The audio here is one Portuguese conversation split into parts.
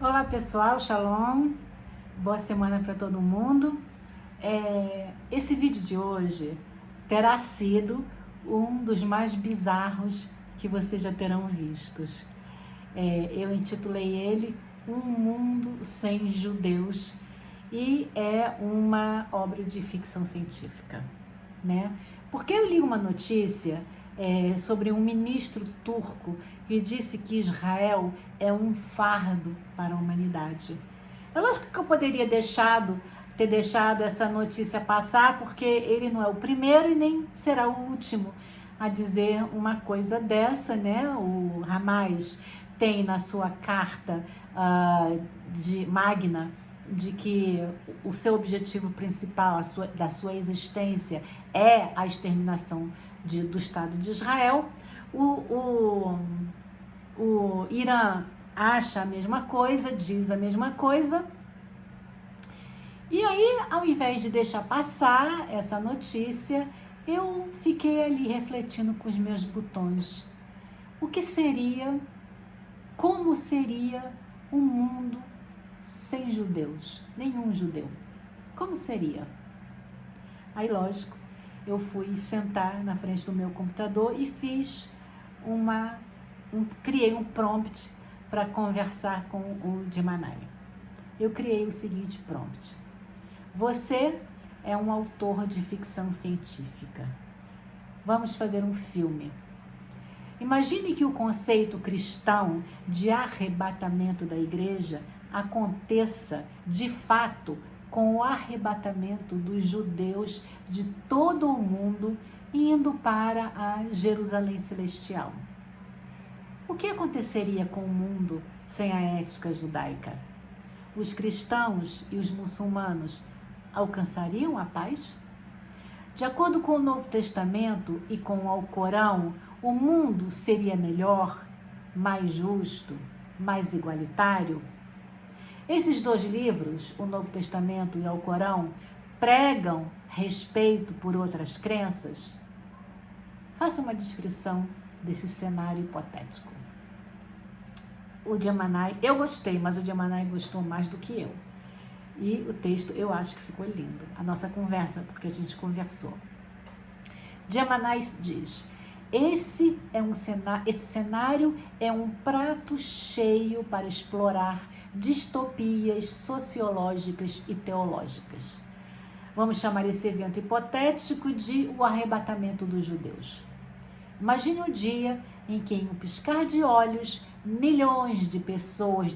Olá pessoal, Shalom, boa semana para todo mundo. Esse vídeo de hoje terá sido um dos mais bizarros que vocês já terão vistos. Eu intitulei ele Um Mundo Sem Judeus e é uma obra de ficção científica, né? Porque eu li uma notícia sobre um ministro turco que disse que Israel é um fardo para a humanidade. É lógico que eu poderia ter deixado essa notícia passar, porque ele não é o primeiro e nem será o último a dizer uma coisa dessa, né? O Hamas tem na sua carta de Magna de que o seu objetivo principal da sua existência é a exterminação do Estado de Israel. O Irã acha a mesma coisa, diz a mesma coisa. E aí, ao invés de deixar passar essa notícia, eu fiquei ali refletindo com os meus botões. O que seria, como seria um mundo sem judeus, nenhum judeu? Como seria? Aí, lógico, eu fui sentar na frente do meu computador e criei um prompt para conversar com o Gemini. Eu criei o seguinte prompt: você é um autor de ficção científica. Vamos fazer um filme. Imagine que o conceito cristão de arrebatamento da igreja aconteça de fato com o arrebatamento dos judeus de todo o mundo indo para a Jerusalém Celestial. O que aconteceria com o mundo sem a ética judaica? Os cristãos e os muçulmanos alcançariam a paz? De acordo com o Novo Testamento e com o Alcorão, o mundo seria melhor, mais justo, mais igualitário? Esses dois livros, o Novo Testamento e o Alcorão, pregam respeito por outras crenças? Faça uma descrição desse cenário hipotético. O Gemini, eu gostei, mas o Gemini gostou mais do que eu. E o texto eu acho que ficou lindo. A nossa conversa, porque a gente conversou. Gemini diz: esse cenário é um prato cheio para explorar distopias sociológicas e teológicas. Vamos chamar esse evento hipotético de o arrebatamento dos judeus. Imagine um dia em que, em um piscar de olhos, milhões de pessoas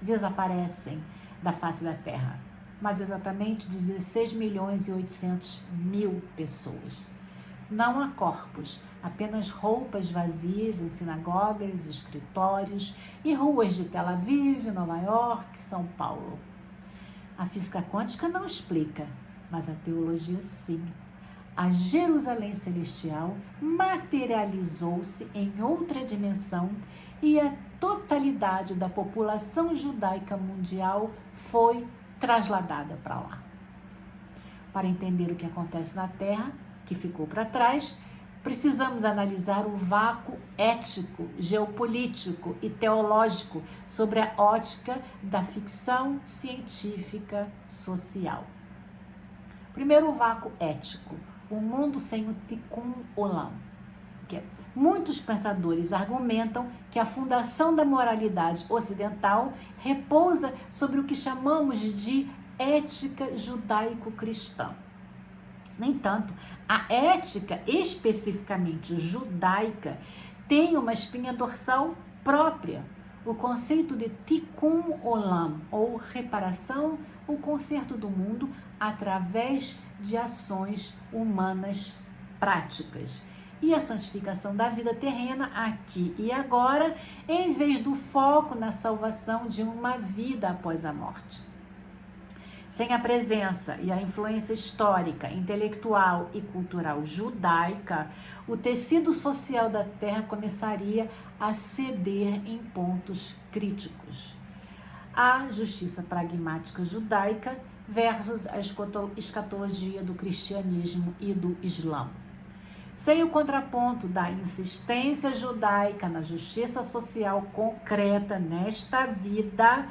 desaparecem da face da Terra. Mais exatamente 16 milhões e 800 mil pessoas. Não há corpos, apenas roupas vazias em sinagogas, escritórios e ruas de Tel Aviv, Nova York, São Paulo. A física quântica não explica, mas a teologia sim. A Jerusalém Celestial materializou-se em outra dimensão e a totalidade da população judaica mundial foi trasladada para lá. Para entender o que acontece na Terra, que ficou para trás, precisamos analisar o vácuo ético, geopolítico e teológico sobre a ótica da ficção científica social. Primeiro, o vácuo ético, o mundo sem o Tikkun Olam. Muitos pensadores argumentam que a fundação da moralidade ocidental repousa sobre o que chamamos de ética judaico-cristã. No entanto, a ética especificamente judaica tem uma espinha dorsal própria. O conceito de Tikkun Olam, ou reparação ou conserto do mundo através de ações humanas práticas. E a santificação da vida terrena aqui e agora, em vez do foco na salvação de uma vida após a morte. Sem a presença e a influência histórica, intelectual e cultural judaica, o tecido social da Terra começaria a ceder em pontos críticos. A justiça pragmática judaica versus a escatologia do cristianismo e do islã. Sem o contraponto da insistência judaica na justiça social concreta nesta vida,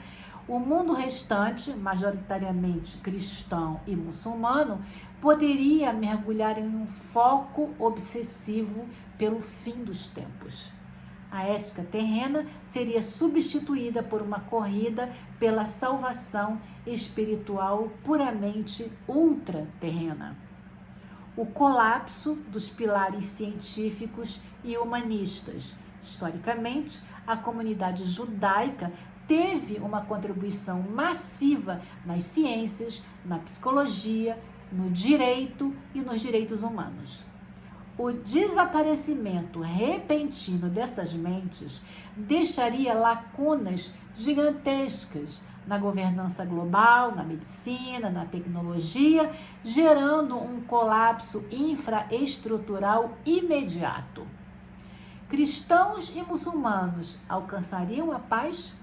o mundo restante, majoritariamente cristão e muçulmano, poderia mergulhar em um foco obsessivo pelo fim dos tempos. A ética terrena seria substituída por uma corrida pela salvação espiritual puramente ultraterrena. O colapso dos pilares científicos e humanistas. Historicamente, a comunidade judaica teve uma contribuição massiva nas ciências, na psicologia, no direito e nos direitos humanos. O desaparecimento repentino dessas mentes deixaria lacunas gigantescas na governança global, na medicina, na tecnologia, gerando um colapso infraestrutural imediato. Cristãos e muçulmanos alcançariam a paz?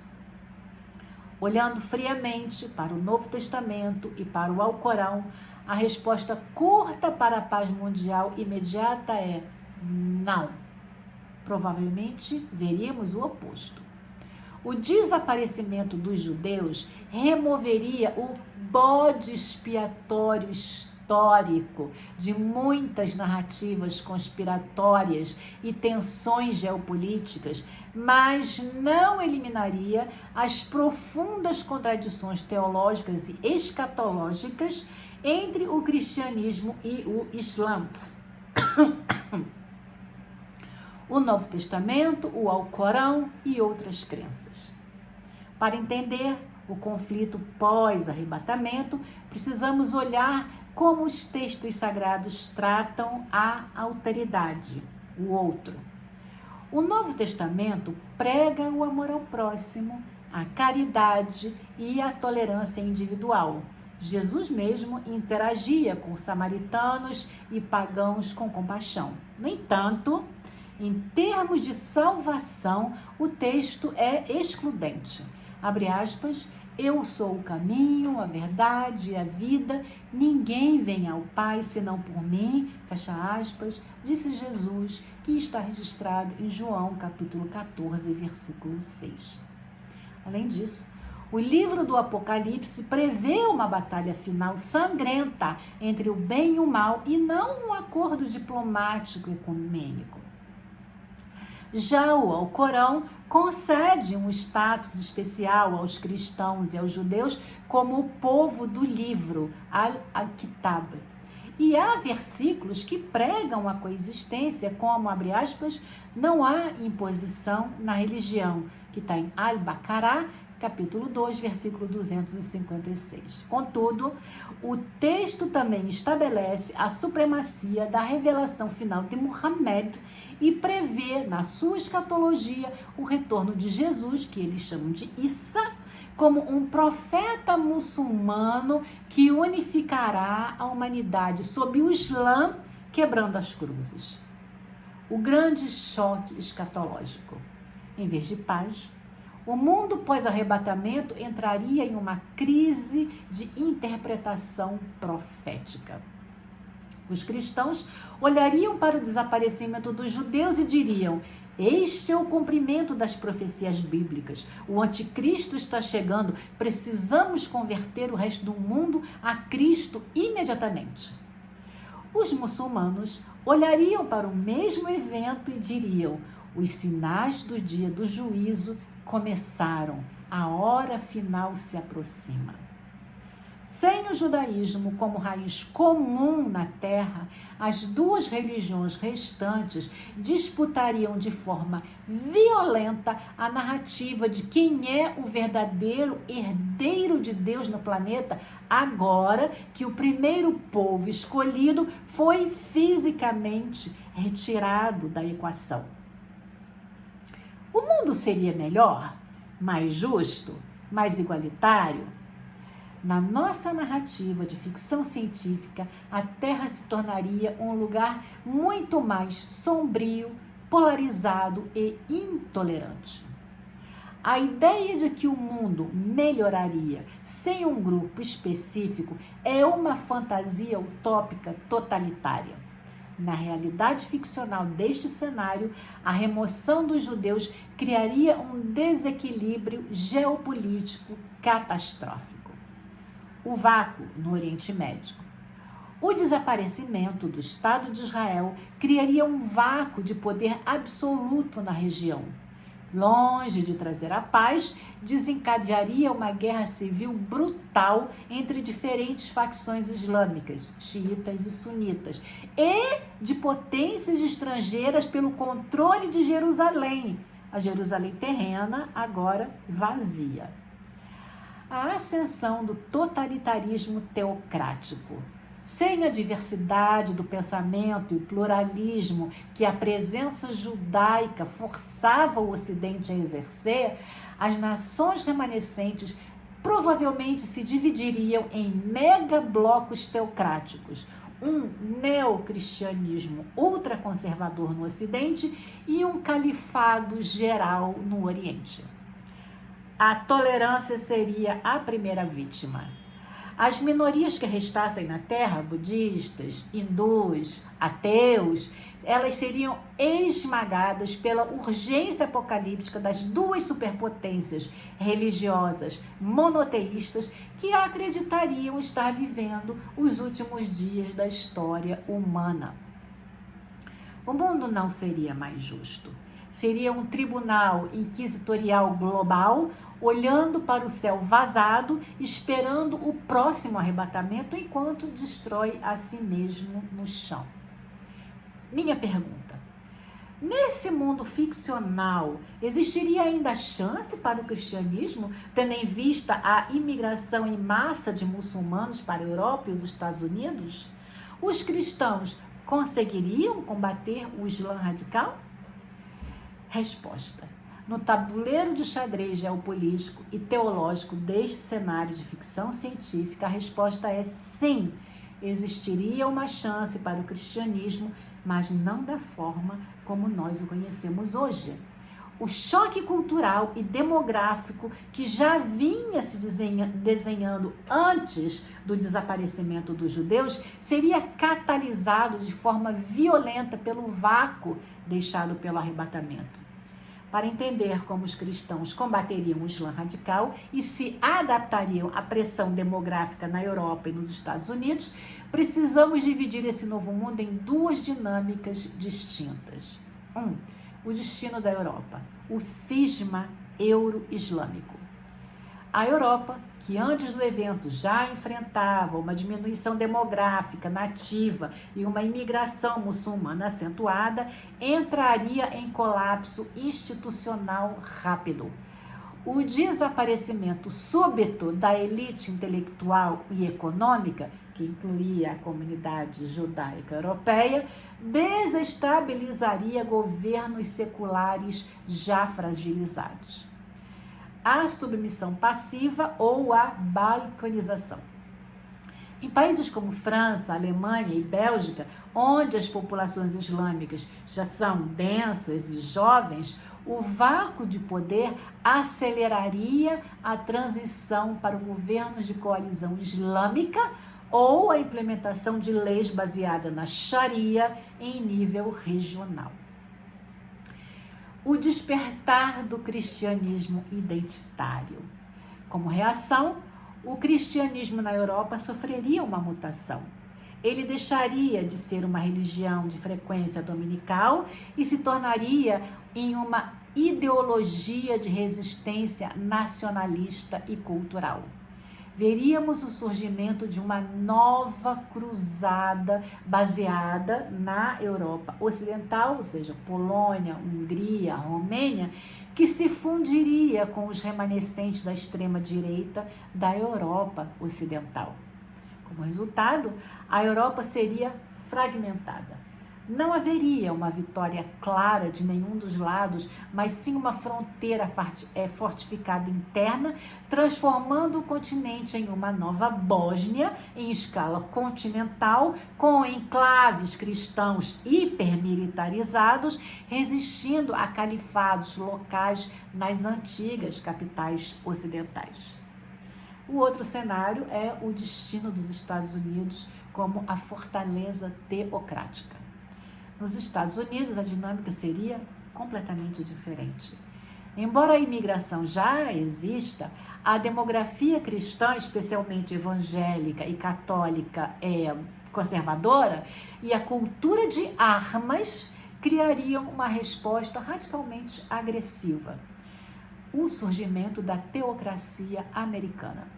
Olhando friamente para o Novo Testamento e para o Alcorão, a resposta curta para a paz mundial imediata é não. Provavelmente veríamos o oposto. O desaparecimento dos judeus removeria o bode expiatório histórico de muitas narrativas conspiratórias e tensões geopolíticas, mas não eliminaria as profundas contradições teológicas e escatológicas entre o cristianismo e o Islã. O Novo Testamento, o Alcorão e outras crenças. Para entender o conflito pós-arrebatamento, precisamos olhar como os textos sagrados tratam a alteridade, o outro. O Novo Testamento prega o amor ao próximo, a caridade e a tolerância individual. Jesus mesmo interagia com samaritanos e pagãos com compaixão. No entanto, em termos de salvação, o texto é excludente. Abre aspas, eu sou o caminho, a verdade e a vida, ninguém vem ao Pai senão por mim, fecha aspas, disse Jesus, que está registrado em João capítulo 14, versículo 6. Além disso, o livro do Apocalipse prevê uma batalha final sangrenta entre o bem e o mal e não um acordo diplomático e ecumênico. Já o Alcorão concede um status especial aos cristãos e aos judeus como o povo do livro, Al-Kitab. E há versículos que pregam a coexistência, como, abre aspas, não há imposição na religião, que está em Al-Baqará, capítulo 2, versículo 256. Contudo, o texto também estabelece a supremacia da revelação final de Muhammad e prevê na sua escatologia o retorno de Jesus, que eles chamam de Isa, como um profeta muçulmano que unificará a humanidade sob o Islã, quebrando as cruzes. O grande choque escatológico. Em vez de paz, o mundo pós-arrebatamento entraria em uma crise de interpretação profética. Os cristãos olhariam para o desaparecimento dos judeus e diriam: este é o cumprimento das profecias bíblicas. O anticristo está chegando. Precisamos converter o resto do mundo a Cristo imediatamente. Os muçulmanos olhariam para o mesmo evento e diriam: os sinais do dia do juízo começaram, a hora final se aproxima. Sem o judaísmo como raiz comum na terra, as duas religiões restantes disputariam de forma violenta a narrativa de quem é o verdadeiro herdeiro de Deus no planeta, agora que o primeiro povo escolhido foi fisicamente retirado da equação. O mundo seria melhor, mais justo, mais igualitário? Na nossa narrativa de ficção científica, a Terra se tornaria um lugar muito mais sombrio, polarizado e intolerante. A ideia de que o mundo melhoraria sem um grupo específico é uma fantasia utópica totalitária. Na realidade ficcional deste cenário, a remoção dos judeus criaria um desequilíbrio geopolítico catastrófico. O vácuo no Oriente Médio. O desaparecimento do Estado de Israel criaria um vácuo de poder absoluto na região. Longe de trazer a paz, desencadearia uma guerra civil brutal entre diferentes facções islâmicas, xiitas e sunitas, e de potências estrangeiras pelo controle de Jerusalém, a Jerusalém terrena agora vazia. A ascensão do totalitarismo teocrático. Sem a diversidade do pensamento e o pluralismo que a presença judaica forçava o Ocidente a exercer, as nações remanescentes provavelmente se dividiriam em megablocos teocráticos, um neocristianismo ultraconservador no Ocidente e um califado geral no Oriente. A tolerância seria a primeira vítima. As minorias que restassem na Terra, budistas, hindus, ateus, elas seriam esmagadas pela urgência apocalíptica das duas superpotências religiosas monoteístas que acreditariam estar vivendo os últimos dias da história humana. O mundo não seria mais justo. Seria um tribunal inquisitorial global, olhando para o céu vazado, esperando o próximo arrebatamento enquanto destrói a si mesmo no chão. Minha pergunta: nesse mundo ficcional, existiria ainda chance para o cristianismo, tendo em vista a imigração em massa de muçulmanos para a Europa e os Estados Unidos? Os cristãos conseguiriam combater o Islã radical? Resposta: no tabuleiro de xadrez geopolítico e teológico deste cenário de ficção científica, a resposta é sim. Existiria uma chance para o cristianismo, mas não da forma como nós o conhecemos hoje. O choque cultural e demográfico que já vinha se desenhando antes do desaparecimento dos judeus seria catalisado de forma violenta pelo vácuo deixado pelo arrebatamento. Para entender como os cristãos combateriam o Islã radical e se adaptariam à pressão demográfica na Europa e nos Estados Unidos, precisamos dividir esse novo mundo em duas dinâmicas distintas. O destino da Europa, o cisma euro-islâmico. A Europa, que antes do evento já enfrentava uma diminuição demográfica nativa e uma imigração muçulmana acentuada, entraria em colapso institucional rápido. O desaparecimento súbito da elite intelectual e econômica, que incluía a comunidade judaica europeia, desestabilizaria governos seculares já fragilizados. A submissão passiva ou a balcanização. Em países como França, Alemanha e Bélgica, onde as populações islâmicas já são densas e jovens, o vácuo de poder aceleraria a transição para governos de coalizão islâmica ou a implementação de leis baseadas na Sharia em nível regional. O despertar do cristianismo identitário. Como reação, o cristianismo na Europa sofreria uma mutação. Ele deixaria de ser uma religião de frequência dominical e se tornaria em uma ideologia de resistência nacionalista e cultural. Veríamos o surgimento de uma nova cruzada baseada na Europa Ocidental, ou seja, Polônia, Hungria, Romênia, que se fundiria com os remanescentes da extrema-direita da Europa Ocidental. Como resultado, a Europa seria fragmentada. Não haveria uma vitória clara de nenhum dos lados, mas sim uma fronteira fortificada interna, transformando o continente em uma nova Bósnia em escala continental, com enclaves cristãos hipermilitarizados, resistindo a califados locais nas antigas capitais ocidentais. O outro cenário é o destino dos Estados Unidos como a fortaleza teocrática. Nos Estados Unidos, a dinâmica seria completamente diferente. Embora a imigração já exista, a demografia cristã, especialmente evangélica e católica, é conservadora, e a cultura de armas criariam uma resposta radicalmente agressiva. O surgimento da teocracia americana.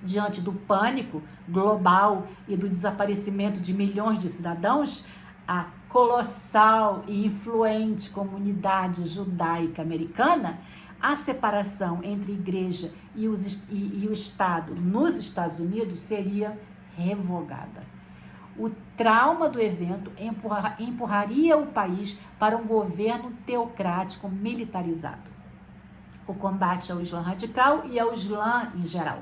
Diante do pânico global e do desaparecimento de milhões de cidadãos, a colossal e influente comunidade judaica americana, a separação entre igreja e o Estado nos Estados Unidos seria revogada. O trauma do evento empurraria o país para um governo teocrático militarizado. O combate ao Islã radical e ao Islã em geral.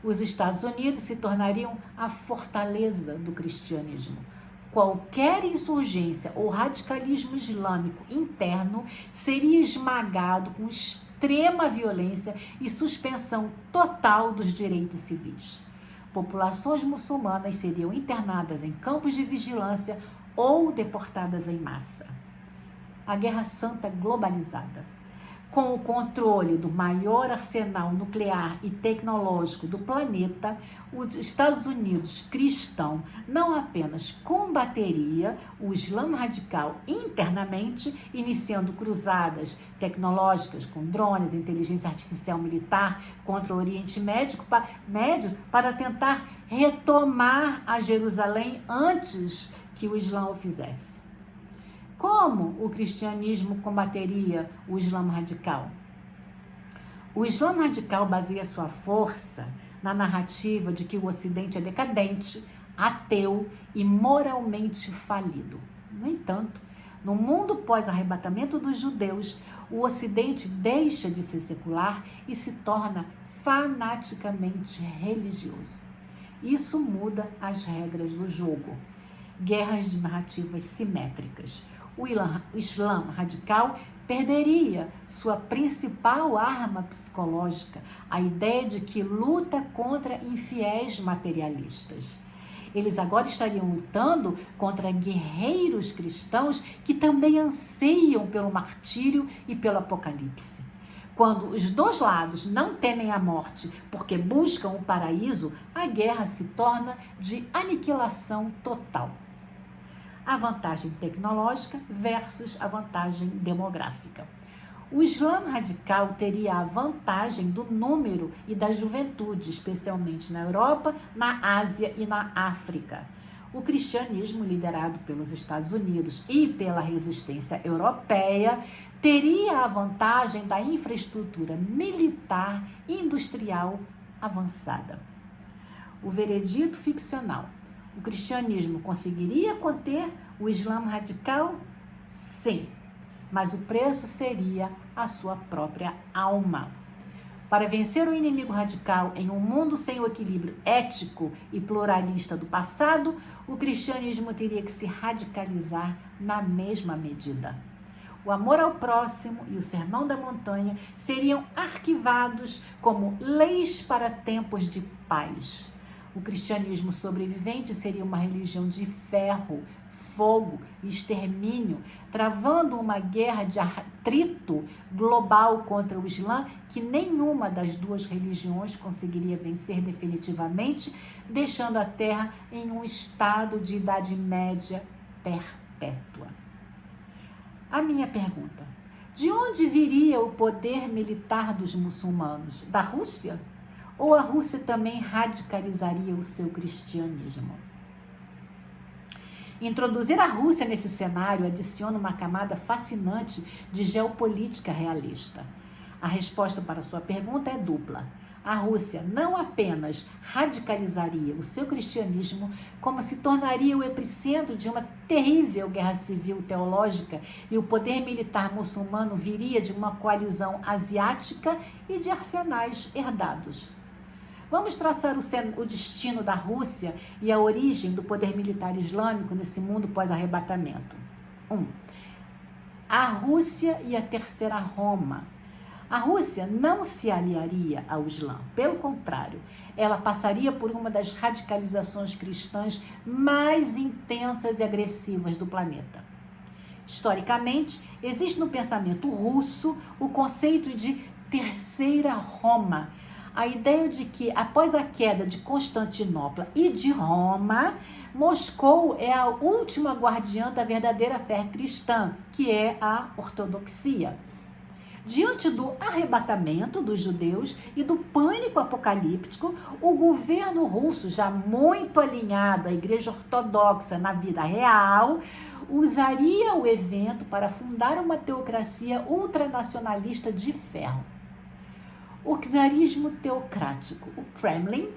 Os Estados Unidos se tornariam a fortaleza do cristianismo. Qualquer insurgência ou radicalismo islâmico interno seria esmagado com extrema violência e suspensão total dos direitos civis. Populações muçulmanas seriam internadas em campos de vigilância ou deportadas em massa. A Guerra Santa globalizada. Com o controle do maior arsenal nuclear e tecnológico do planeta, os Estados Unidos cristão não apenas combateria o Islã radical internamente, iniciando cruzadas tecnológicas com drones, inteligência artificial militar contra o Oriente Médio para tentar retomar a Jerusalém antes que o Islã o fizesse. Como o cristianismo combateria o Islã radical? O Islã radical baseia sua força na narrativa de que o Ocidente é decadente, ateu e moralmente falido. No entanto, no mundo pós-arrebatamento dos judeus, o Ocidente deixa de ser secular e se torna fanaticamente religioso. Isso muda as regras do jogo. Guerras de narrativas simétricas. O Islã radical perderia sua principal arma psicológica, a ideia de que luta contra infiéis materialistas. Eles agora estariam lutando contra guerreiros cristãos que também anseiam pelo martírio e pelo apocalipse. Quando os dois lados não temem a morte porque buscam o paraíso, a guerra se torna de aniquilação total. A vantagem tecnológica versus a vantagem demográfica. O Islã radical teria a vantagem do número e da juventude, especialmente na Europa, na Ásia e na África. O cristianismo, liderado pelos Estados Unidos e pela resistência europeia, teria a vantagem da infraestrutura militar e industrial avançada. O veredito ficcional. O cristianismo conseguiria conter o Islã radical? Sim, mas o preço seria a sua própria alma. Para vencer o inimigo radical em um mundo sem o equilíbrio ético e pluralista do passado, o cristianismo teria que se radicalizar na mesma medida. O amor ao próximo e o sermão da montanha seriam arquivados como leis para tempos de paz. O cristianismo sobrevivente seria uma religião de ferro, fogo e extermínio, travando uma guerra de atrito global contra o Islã que nenhuma das duas religiões conseguiria vencer definitivamente, deixando a Terra em um estado de Idade Média perpétua. A minha pergunta: de onde viria o poder militar dos muçulmanos? Da Rússia? Ou a Rússia também radicalizaria o seu cristianismo? Introduzir a Rússia nesse cenário adiciona uma camada fascinante de geopolítica realista. A resposta para sua pergunta é dupla. A Rússia não apenas radicalizaria o seu cristianismo, como se tornaria o epicentro de uma terrível guerra civil teológica, e o poder militar muçulmano viria de uma coalizão asiática e de arsenais herdados. Vamos traçar o destino da Rússia e a origem do poder militar islâmico nesse mundo pós-arrebatamento. 1. A Rússia e a Terceira Roma. A Rússia não se aliaria ao Islã, pelo contrário, ela passaria por uma das radicalizações cristãs mais intensas e agressivas do planeta. Historicamente, existe no pensamento russo o conceito de Terceira Roma, a ideia de que, após a queda de Constantinopla e de Roma, Moscou é a última guardiã da verdadeira fé cristã, que é a ortodoxia. Diante do arrebatamento dos judeus e do pânico apocalíptico, o governo russo, já muito alinhado à Igreja Ortodoxa na vida real, usaria o evento para fundar uma teocracia ultranacionalista de ferro. O czarismo teocrático, o Kremlin,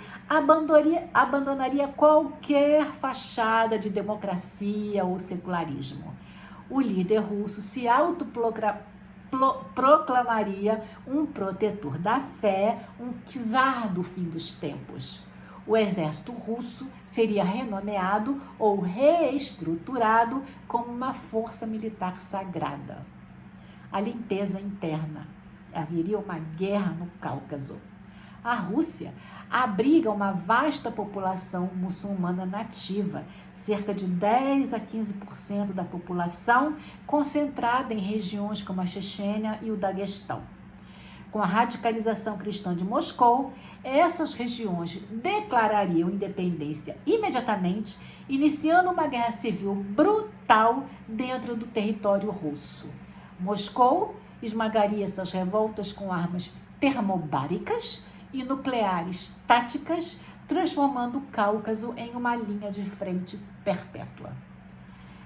abandonaria qualquer fachada de democracia ou secularismo. O líder russo se autoproclamaria um protetor da fé, um czar do fim dos tempos. O exército russo seria renomeado ou reestruturado como uma força militar sagrada. A limpeza interna. Haveria uma guerra no Cáucaso. A Rússia abriga uma vasta população muçulmana nativa, cerca de 10 a 15% da população concentrada em regiões como a Chechênia e o Daguestão. Com a radicalização cristã de Moscou, essas regiões declarariam independência imediatamente, iniciando uma guerra civil brutal dentro do território russo. Moscou esmagaria essas revoltas com armas termobáricas e nucleares táticas, transformando o Cáucaso em uma linha de frente perpétua.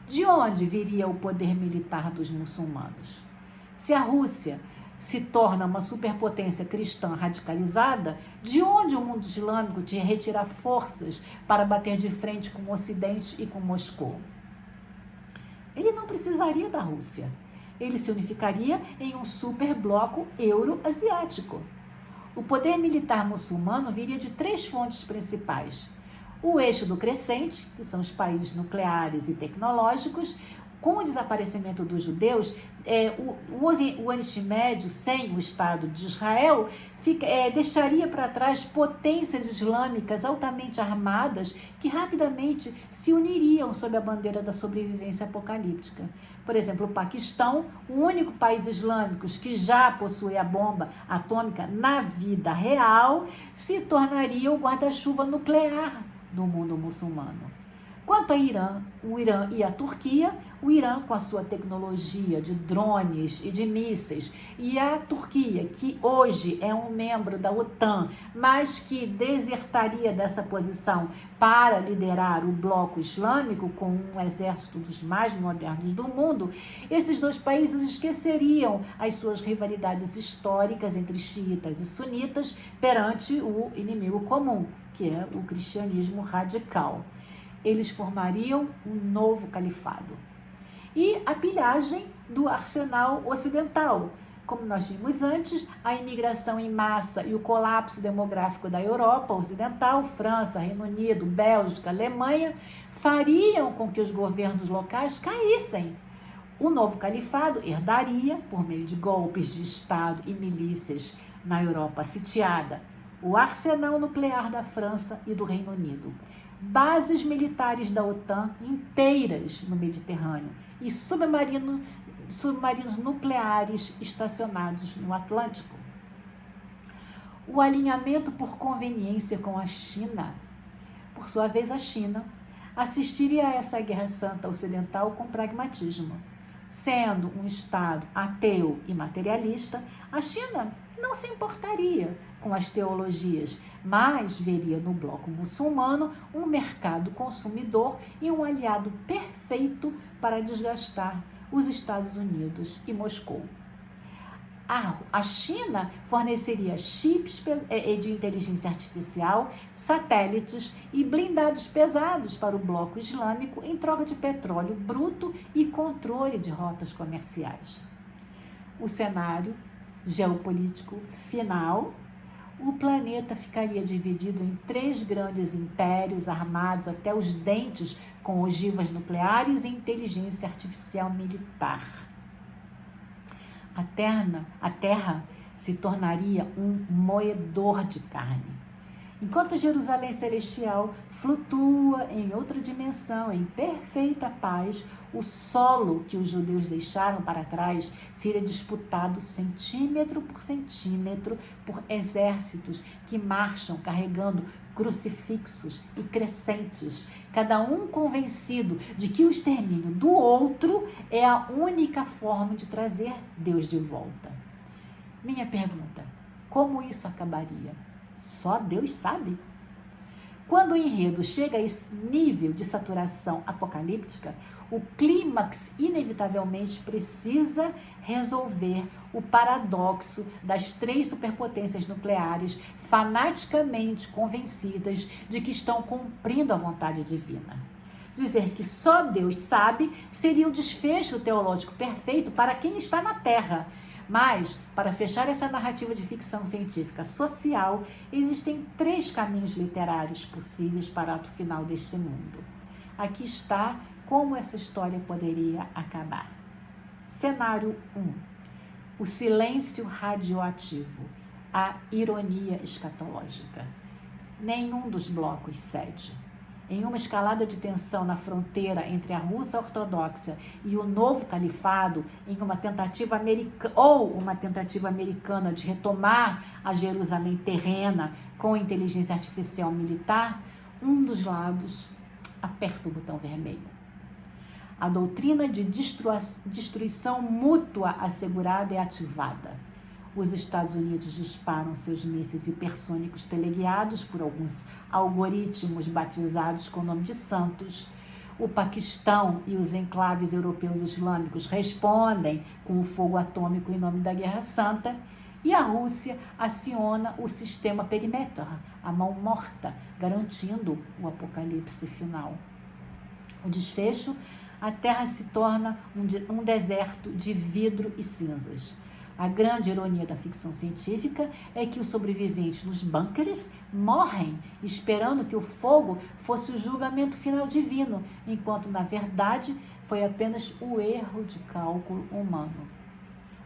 De onde viria o poder militar dos muçulmanos? Se a Rússia se torna uma superpotência cristã radicalizada, de onde o mundo islâmico te retira forças para bater de frente com o Ocidente e com Moscou? Ele não precisaria da Rússia. Ele se unificaria em um superbloco euro-asiático. O poder militar muçulmano viria de 3 fontes principais. O eixo do crescente, que são os países nucleares e tecnológicos. Com o desaparecimento dos judeus, o Oriente Médio, sem o Estado de Israel, deixaria para trás potências islâmicas altamente armadas que rapidamente se uniriam sob a bandeira da sobrevivência apocalíptica. Por exemplo, o Paquistão, o único país islâmico que já possui a bomba atômica na vida real, se tornaria o guarda-chuva nuclear do mundo muçulmano. Quanto ao Irã, o Irã e a Turquia, o Irã com a sua tecnologia de drones e de mísseis, e a Turquia, que hoje é um membro da OTAN, mas que desertaria dessa posição para liderar o bloco islâmico com um exército dos mais modernos do mundo, esses 2 países esqueceriam as suas rivalidades históricas entre xiitas e sunitas perante o inimigo comum, que é o cristianismo radical. Eles formariam um novo califado. E a pilhagem do arsenal ocidental. Como nós vimos antes, a imigração em massa e o colapso demográfico da Europa Ocidental, França, Reino Unido, Bélgica, Alemanha, fariam com que os governos locais caíssem. O novo califado herdaria, por meio de golpes de Estado e milícias na Europa sitiada, o arsenal nuclear da França e do Reino Unido, bases militares da OTAN inteiras no Mediterrâneo e submarinos nucleares estacionados no Atlântico. O alinhamento por conveniência com a China. Por sua vez, a China assistiria a essa guerra santa ocidental com pragmatismo. Sendo um Estado ateu e materialista, a China não se importaria com as teologias, mas veria no bloco muçulmano um mercado consumidor e um aliado perfeito para desgastar os Estados Unidos e Moscou. A China forneceria chips de inteligência artificial, satélites e blindados pesados para o bloco islâmico em troca de petróleo bruto e controle de rotas comerciais. O cenário geopolítico final: o planeta ficaria dividido em 3 grandes impérios armados até os dentes com ogivas nucleares e inteligência artificial militar. A Terra se tornaria um moedor de carne. Enquanto Jerusalém Celestial flutua em outra dimensão, em perfeita paz, o solo que os judeus deixaram para trás seria disputado centímetro por centímetro por exércitos que marcham carregando crucifixos e crescentes, cada um convencido de que o extermínio do outro é a única forma de trazer Deus de volta. Minha pergunta: como isso acabaria? Só Deus sabe. Quando o enredo chega a esse nível de saturação apocalíptica, o clímax inevitavelmente precisa resolver o paradoxo das 3 superpotências nucleares fanaticamente convencidas de que estão cumprindo a vontade divina. Dizer que só Deus sabe seria o desfecho teológico perfeito para quem está na Terra. Mas, para fechar essa narrativa de ficção científica social, existem 3 caminhos literários possíveis para o ato final deste mundo. Aqui está como essa história poderia acabar. Cenário 1. O silêncio radioativo, a ironia escatológica. Nenhum dos blocos cede. Em uma escalada de tensão na fronteira entre a Rússia ortodoxa e o novo califado, em uma tentativa americana de retomar a Jerusalém terrena com inteligência artificial militar, um dos lados aperta o botão vermelho. A doutrina de destruição mútua assegurada é ativada. Os Estados Unidos disparam seus mísseis hipersônicos teleguiados por alguns algoritmos batizados com o nome de santos. O Paquistão e os enclaves europeus islâmicos respondem com o fogo atômico em nome da Guerra Santa. E a Rússia aciona o sistema Perimeter, a mão morta, garantindo o apocalipse final. O desfecho: a Terra se torna um deserto de vidro e cinzas. A grande ironia da ficção científica é que os sobreviventes nos bunkers morrem esperando que o fogo fosse o julgamento final divino, enquanto, na verdade, foi apenas o erro de cálculo humano.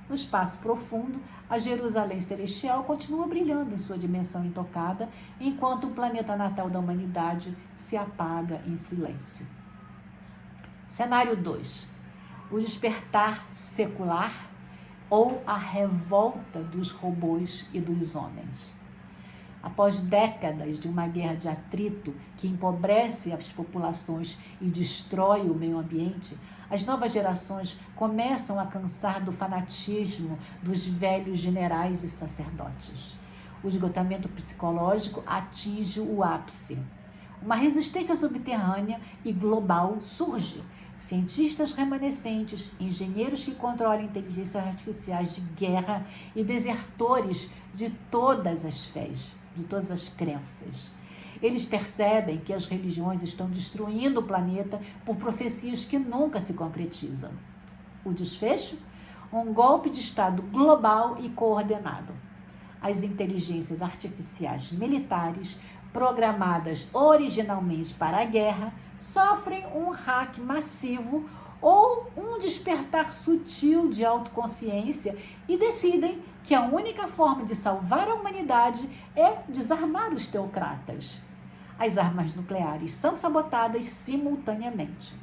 No espaço profundo, a Jerusalém Celestial continua brilhando em sua dimensão intocada, enquanto o planeta natal da humanidade se apaga em silêncio. Cenário 2. O despertar secular ou a revolta dos robôs e dos homens. Após décadas de uma guerra de atrito que empobrece as populações e destrói o meio ambiente, as novas gerações começam a cansar do fanatismo dos velhos generais e sacerdotes. O esgotamento psicológico atinge o ápice. Uma resistência subterrânea e global surge. Cientistas remanescentes, engenheiros que controlam inteligências artificiais de guerra e desertores de todas as fés, de todas as crenças. Eles percebem que as religiões estão destruindo o planeta por profecias que nunca se concretizam. O desfecho? Um golpe de Estado global e coordenado. As inteligências artificiais militares, programadas originalmente para a guerra, sofrem um hack massivo ou um despertar sutil de autoconsciência e decidem que a única forma de salvar a humanidade é desarmar os teocratas. As armas nucleares são sabotadas simultaneamente.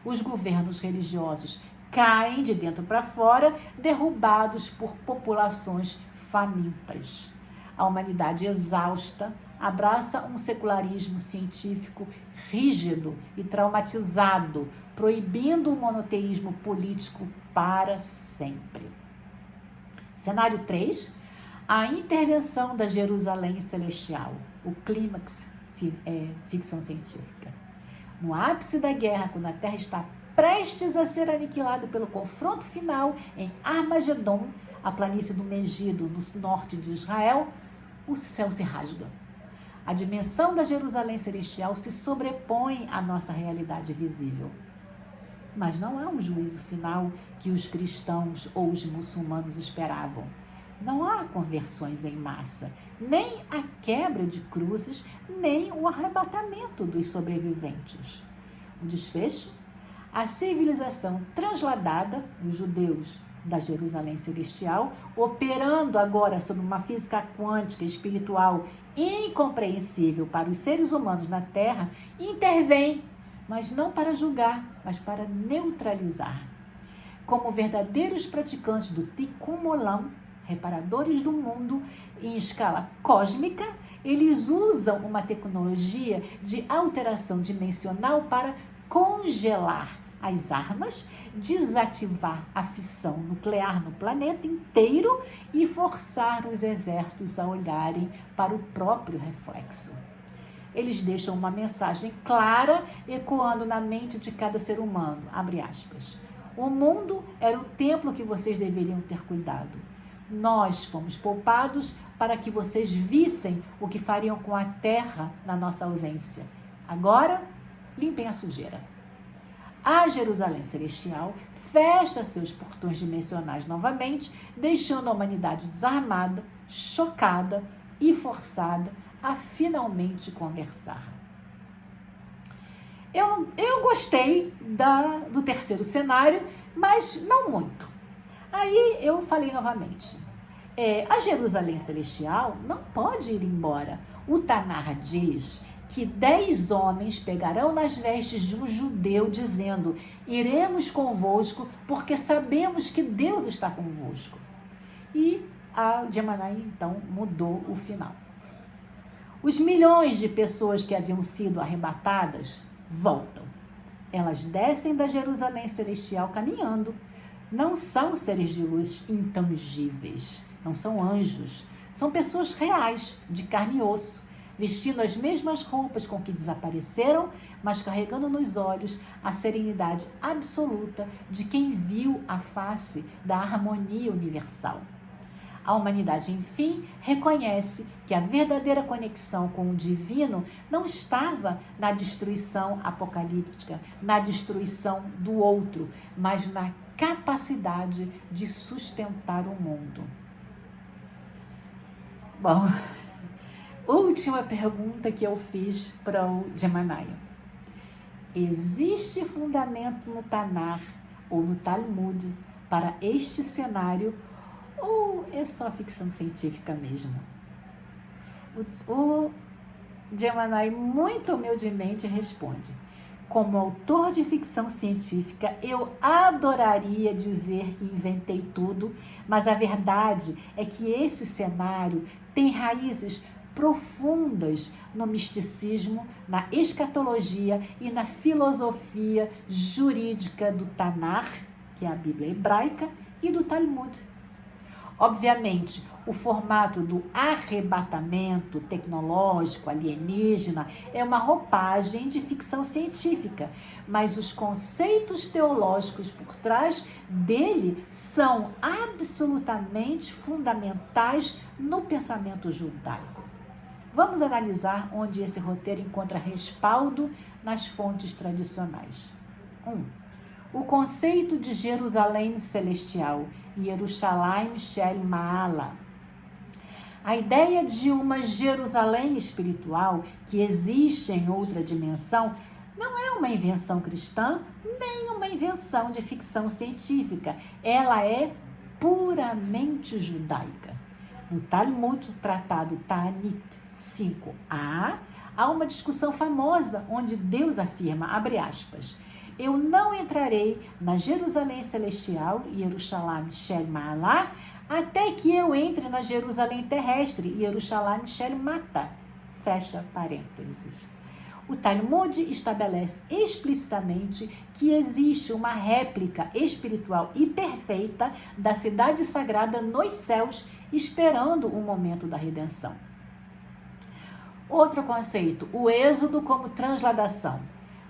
Os governos religiosos caem de dentro para fora, derrubados por populações famintas. A humanidade exausta abraça um secularismo científico rígido e traumatizado, proibindo o monoteísmo político para sempre. Cenário 3. A intervenção da Jerusalém Celestial, o clímax ficção científica. No ápice da guerra, quando a Terra está prestes a ser aniquilada pelo confronto final em Armagedon, a planície do Megido, no norte de Israel, o céu se rasga. A dimensão da Jerusalém Celestial se sobrepõe à nossa realidade visível. Mas não há um juízo final que os cristãos ou os muçulmanos esperavam. Não há conversões em massa, nem a quebra de cruzes, nem o arrebatamento dos sobreviventes. O desfecho? A civilização transladada, os judeus, da Jerusalém Celestial, operando agora sob uma física quântica espiritual incompreensível para os seres humanos na Terra, intervém, mas não para julgar, mas para neutralizar. Como verdadeiros praticantes do Tikkun Olam, reparadores do mundo em escala cósmica, eles usam uma tecnologia de alteração dimensional para congelar as armas, desativar a fissão nuclear no planeta inteiro e forçar os exércitos a olharem para o próprio reflexo. Eles deixam uma mensagem clara ecoando na mente de cada ser humano, abre aspas. O mundo era o templo que vocês deveriam ter cuidado. Nós fomos poupados para que vocês vissem o que fariam com a terra na nossa ausência. Agora, limpem a sujeira. A Jerusalém Celestial fecha seus portões dimensionais novamente, deixando a humanidade desarmada, chocada e forçada a finalmente conversar. Eu gostei do terceiro cenário, mas não muito. Aí eu falei novamente, a Jerusalém Celestial não pode ir embora. O Tanar diz que 10 homens pegarão nas vestes de um judeu, dizendo, iremos convosco, porque sabemos que Deus está convosco. E a Gemini, então, mudou o final. Os milhões de pessoas que haviam sido arrebatadas voltam. Elas descem da Jerusalém Celestial caminhando. Não são seres de luz intangíveis, não são anjos. São pessoas reais, de carne e osso, vestindo as mesmas roupas com que desapareceram, mas carregando nos olhos a serenidade absoluta de quem viu a face da harmonia universal. A humanidade, enfim, reconhece que a verdadeira conexão com o divino não estava na destruição apocalíptica, na destruição do outro, mas na capacidade de sustentar o mundo. Bom, última pergunta que eu fiz para o Gemini. Existe fundamento no Tanar ou no Talmud para este cenário ou é só ficção científica mesmo? O Gemini muito humildemente responde: como autor de ficção científica, eu adoraria dizer que inventei tudo, mas a verdade é que esse cenário tem raízes profundas no misticismo, na escatologia e na filosofia jurídica do Tanar, que é a Bíblia hebraica, e do Talmud. Obviamente, o formato do arrebatamento tecnológico alienígena é uma roupagem de ficção científica, mas os conceitos teológicos por trás dele são absolutamente fundamentais no pensamento judaico. Vamos analisar onde esse roteiro encontra respaldo nas fontes tradicionais. 1. O conceito de Jerusalém Celestial, Yerushalayim Shel Ma'ala. A ideia de uma Jerusalém espiritual que existe em outra dimensão não é uma invenção cristã, nem uma invenção de ficção científica. Ela é puramente judaica. No Talmud, tratado Ta'anit 5a, há uma discussão famosa onde Deus afirma, abre aspas, eu não entrarei na Jerusalém Celestial, Yerushalayim Shel Ma'ala, até que eu entre na Jerusalém Terrestre, Yerushalayim Shel Mata. Fecha parênteses. O Talmud estabelece explicitamente que existe uma réplica espiritual e perfeita da cidade sagrada nos céus, esperando o momento da redenção. Outro conceito, o êxodo como transladação.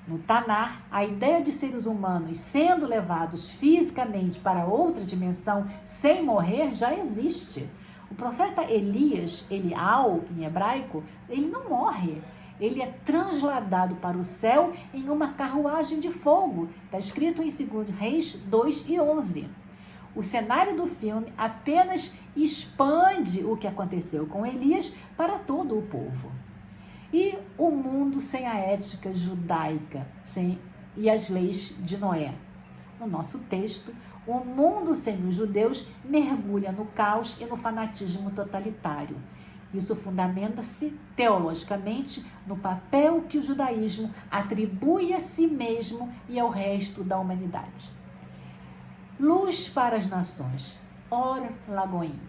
No Tanar, a ideia de seres humanos sendo levados fisicamente para outra dimensão sem morrer já existe. O profeta Elias, Elial em hebraico, ele não morre. Ele é transladado para o céu em uma carruagem de fogo. Está escrito em 2 Reis 2:11. O cenário do filme apenas expande o que aconteceu com Elias para todo o povo. E o mundo sem a ética judaica e as leis de Noé. No nosso texto, O mundo sem os judeus mergulha no caos e no fanatismo totalitário. Isso fundamenta-se teologicamente no papel que o judaísmo atribui a si mesmo e ao resto da humanidade. Luz para as nações, Or Lagoim.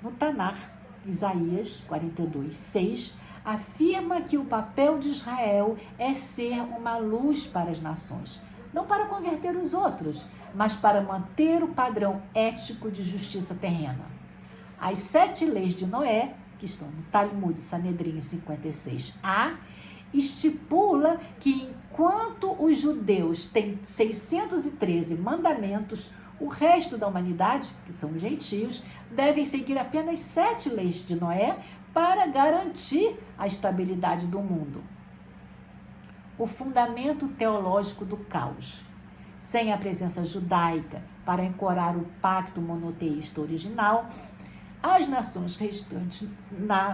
No Tanar, Isaías 42:6, afirma que o papel de Israel é ser uma luz para as nações, não para converter os outros, mas para manter o padrão ético de justiça terrena. As 7 leis de Noé, que estão no Talmud Sanedrim 56a, estipula que enquanto os judeus têm 613 mandamentos, o resto da humanidade, que são os gentios, devem seguir apenas 7 leis de Noé para garantir a estabilidade do mundo. O fundamento teológico do caos. Sem a presença judaica para ancorar o pacto monoteísta original, as nações restantes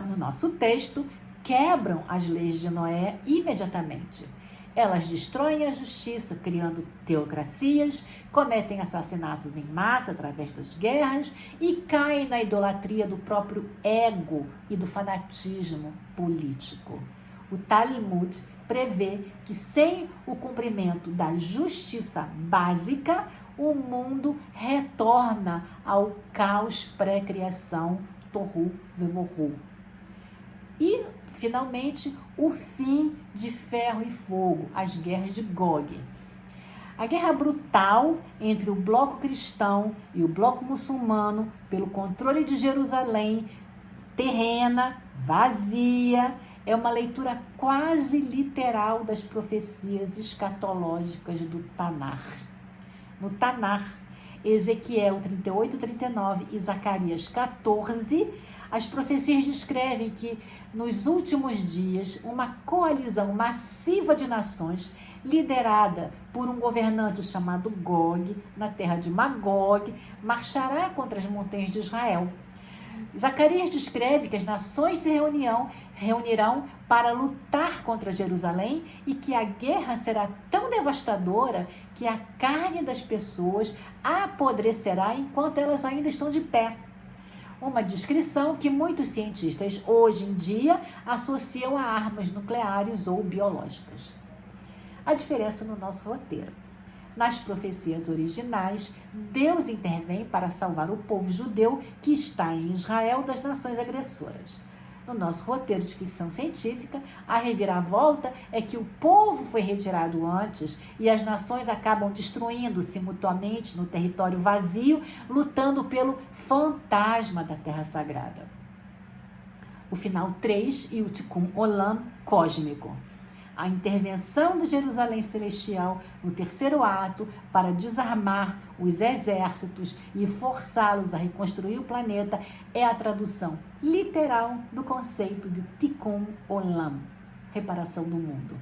no nosso texto quebram as leis de Noé imediatamente. Elas destroem a justiça, criando teocracias, cometem assassinatos em massa através das guerras e caem na idolatria do próprio ego e do fanatismo político. O Talmud prevê que sem o cumprimento da justiça básica, o mundo retorna ao caos pré-criação, Tohu Vevohu. E, finalmente, o fim de ferro e fogo, as guerras de Gog. A guerra brutal entre o bloco cristão e o bloco muçulmano pelo controle de Jerusalém, terrena, vazia, é uma leitura quase literal das profecias escatológicas do Tanar. No Tanar, Ezequiel 38:39 e Zacarias 14, as profecias descrevem que, nos últimos dias, uma coalizão massiva de nações, liderada por um governante chamado Gog, na terra de Magog, marchará contra as montanhas de Israel. Zacarias descreve que as nações se reunirão para lutar contra Jerusalém e que a guerra será tão devastadora que a carne das pessoas apodrecerá enquanto elas ainda estão de pé. Uma descrição que muitos cientistas hoje em dia associam a armas nucleares ou biológicas. A diferença no nosso roteiro. Nas profecias originais, Deus intervém para salvar o povo judeu que está em Israel das nações agressoras. No nosso roteiro de ficção científica, a reviravolta é que o povo foi retirado antes e as nações acabam destruindo-se mutuamente no território vazio, lutando pelo fantasma da Terra Sagrada. O final 3 e o Tikkun Olam cósmico. A intervenção de Jerusalém Celestial no terceiro ato para desarmar os exércitos e forçá-los a reconstruir o planeta é a tradução literal do conceito de Tikkun Olam, reparação do mundo.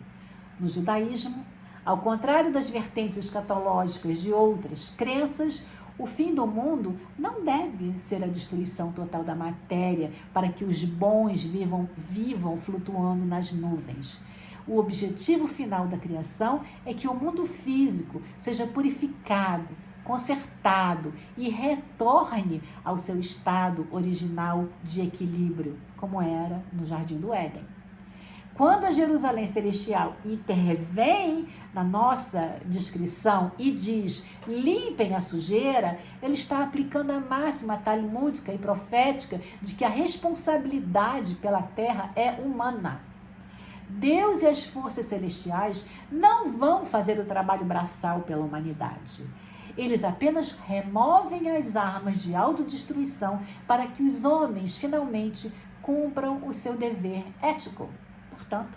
No judaísmo, ao contrário das vertentes escatológicas de outras crenças, o fim do mundo não deve ser a destruição total da matéria para que os bons vivam flutuando nas nuvens. O objetivo final da criação é que o mundo físico seja purificado, consertado e retorne ao seu estado original de equilíbrio, como era no Jardim do Éden. Quando a Jerusalém Celestial intervém na nossa descrição e diz, limpem a sujeira, ele está aplicando a máxima talmúdica e profética de que a responsabilidade pela terra é humana. Deus e as forças celestiais não vão fazer o trabalho braçal pela humanidade. Eles apenas removem as armas de autodestruição para que os homens finalmente cumpram o seu dever ético. Portanto,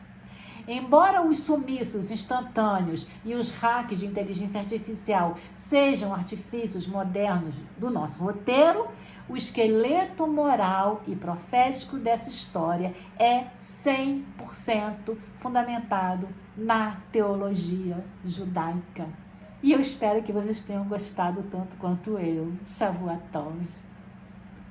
embora os sumiços instantâneos e os hacks de inteligência artificial sejam artifícios modernos do nosso roteiro, o esqueleto moral e profético dessa história é 100% fundamentado na teologia judaica. E eu espero que vocês tenham gostado tanto quanto eu. Shavuot Tov.